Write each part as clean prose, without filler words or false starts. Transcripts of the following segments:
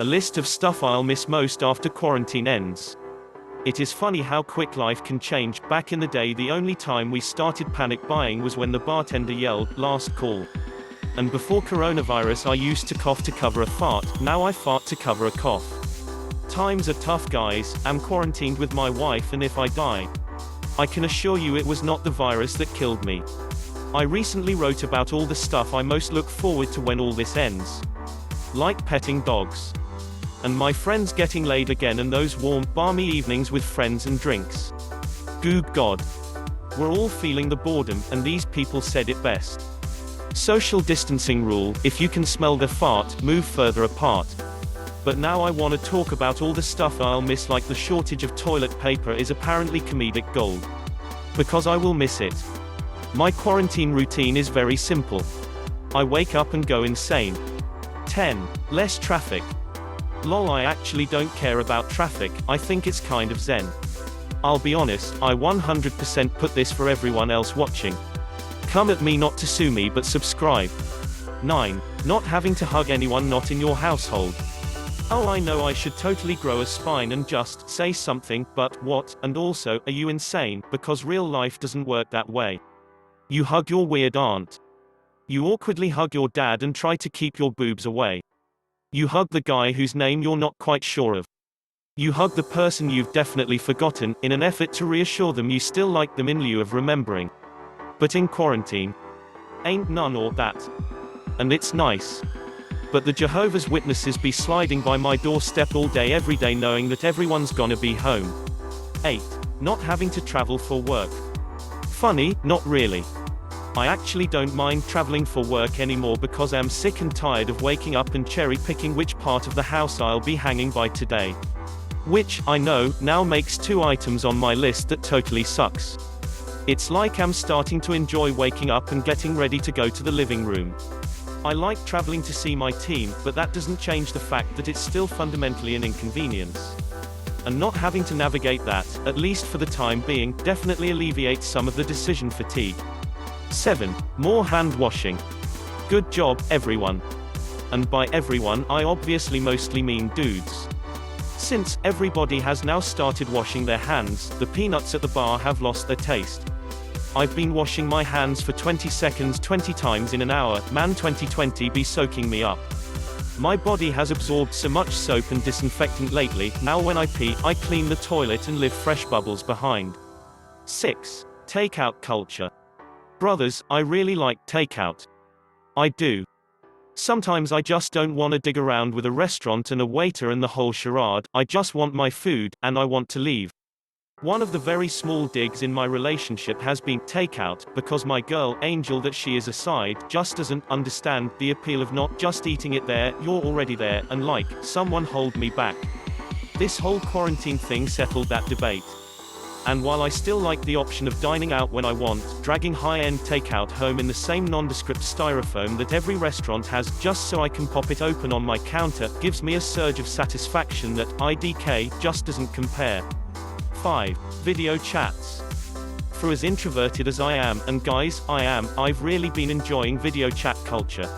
A list of stuff I'll miss most after quarantine ends. It is funny how quick life can change. Back in the day, the only time we started panic buying was when the bartender yelled, "Last call." And before coronavirus, I used to cough to cover a fart. Now I fart to cover a cough. Times are tough, guys. I'm quarantined with my wife, and if I die, I can assure you it was not the virus that killed me. I recently wrote about all the stuff I most look forward to when all this ends. Like petting dogs. And my friends getting laid again, and those warm, balmy evenings with friends and drinks. Good God. We're all feeling the boredom, and these people said it best. Social distancing rule: if you can smell the fart, move further apart. But now I want to talk about all the stuff I'll miss, like the shortage of toilet paper is apparently comedic gold. Because I will miss it. My quarantine routine is very simple. I wake up and go insane. 10. Less traffic. Lol, I actually don't care about traffic, I think it's kind of zen. I'll be honest, I 100% put this for everyone else watching. Come at me, not to sue me, but subscribe. 9. Not having to hug anyone not in your household. Oh, I know I should totally grow a spine and just say something, but what? And also, are you insane? Because real life doesn't work that way. You hug your weird aunt. You awkwardly hug your dad and try to keep your boobs away. You hug the guy whose name you're not quite sure of. You hug the person you've definitely forgotten, in an effort to reassure them you still like them in lieu of remembering. But in quarantine, ain't none or that. And it's nice. But the Jehovah's Witnesses be sliding by my doorstep all day every day knowing that everyone's gonna be home. 8. Not having to travel for work. Funny, not really. I actually don't mind traveling for work anymore because I'm sick and tired of waking up and cherry-picking which part of the house I'll be hanging by today. Which, I know, now makes 2 items on my list that totally sucks. It's like I'm starting to enjoy waking up and getting ready to go to the living room. I like traveling to see my team, but that doesn't change the fact that it's still fundamentally an inconvenience. And not having to navigate that, at least for the time being, definitely alleviates some of the decision fatigue. 7. More hand washing. Good job, everyone. And by everyone, I obviously mostly mean dudes. Since everybody has now started washing their hands, the peanuts at the bar have lost their taste. I've been washing my hands for 20 seconds 20 times in an hour, man, 2020 be soaking me up. My body has absorbed so much soap and disinfectant lately, now when I pee, I clean the toilet and leave fresh bubbles behind. 6. Takeout culture. Brothers, I really like takeout. I do. Sometimes I just don't want to dig around with a restaurant and a waiter and the whole charade. I just want my food, and I want to leave. One of the very small digs in my relationship has been takeout, because my girl, Angel that she is aside, just doesn't understand the appeal of not just eating it there, you're already there, and like, someone hold me back. This whole quarantine thing settled that debate. And while I still like the option of dining out when I want, dragging high-end takeout home in the same nondescript styrofoam that every restaurant has, just so I can pop it open on my counter, gives me a surge of satisfaction that, IDK, just doesn't compare. 5. Video chats. For as introverted as I am, and guys, I've really been enjoying video chat culture.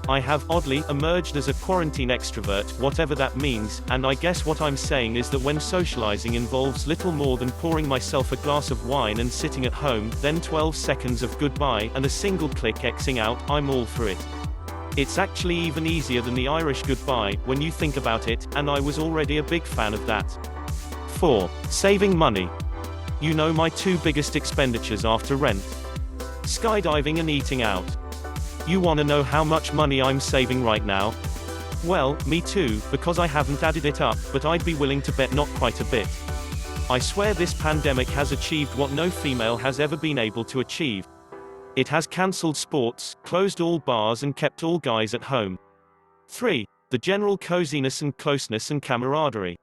I have, oddly, emerged as a quarantine extrovert, whatever that means, and I guess what I'm saying is that when socializing involves little more than pouring myself a glass of wine and sitting at home, then 12 seconds of goodbye, and a single click Xing out, I'm all for it. It's actually even easier than the Irish goodbye, when you think about it, and I was already a big fan of that. 4. Saving money. You know my 2 biggest expenditures after rent. Skydiving and eating out. You wanna know how much money I'm saving right now? Well, me too, because I haven't added it up, but I'd be willing to bet not quite a bit. I swear this pandemic has achieved what no female has ever been able to achieve. It has cancelled sports, closed all bars and kept all guys at home. 3. The general coziness and closeness and camaraderie.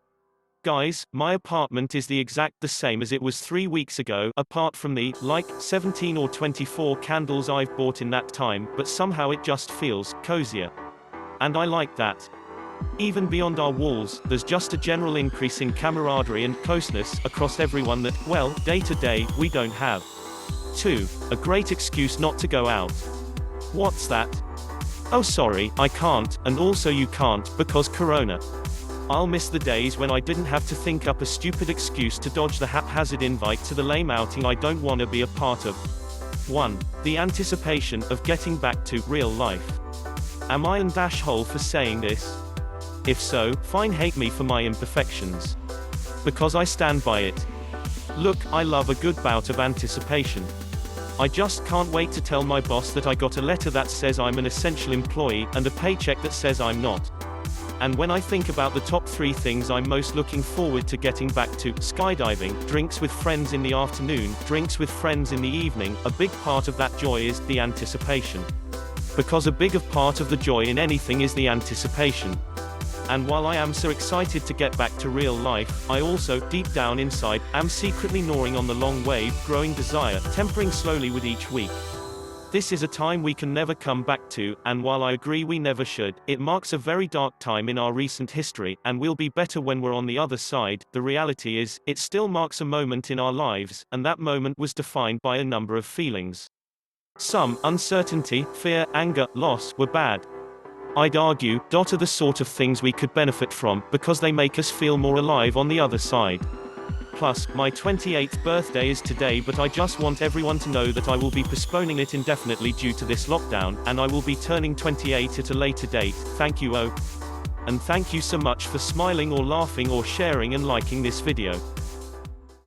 Guys, my apartment is the same as it was 3 weeks ago, apart from the, 17 or 24 candles I've bought in that time, but somehow it just feels cozier. And I like that. Even beyond our walls, there's just a general increase in camaraderie and closeness across everyone that, well, day to day, we don't have. 2. A great excuse not to go out. What's that? Oh sorry, I can't, and also you can't, because Corona. I'll miss the days when I didn't have to think up a stupid excuse to dodge the haphazard invite to the lame outing I don't want to be a part of. 1. The anticipation of getting back to real life. Am I an dash hole for saying this? If so, fine, hate me for my imperfections. Because I stand by it. Look, I love a good bout of anticipation. I just can't wait to tell my boss that I got a letter that says I'm an essential employee, and a paycheck that says I'm not. And when I think about the top 3 things I'm most looking forward to getting back to: skydiving, drinks with friends in the afternoon, drinks with friends in the evening, a big part of that joy is the anticipation. Because a bigger part of the joy in anything is the anticipation. And while I am so excited to get back to real life, I also, deep down inside, am secretly gnawing on the long wave, growing desire, tempering slowly with each week. This is a time we can never come back to, and while I agree we never should, it marks a very dark time in our recent history, and we'll be better when we're on the other side. The reality is, it still marks a moment in our lives, and that moment was defined by a number of feelings. Some, uncertainty, fear, anger, loss, were bad. I'd argue, are the sort of things we could benefit from, because they make us feel more alive on the other side. Plus, my 28th birthday is today, but I just want everyone to know that I will be postponing it indefinitely due to this lockdown, and I will be turning 28 at a later date. Thank you. Oh. And thank you so much for smiling or laughing or sharing and liking this video.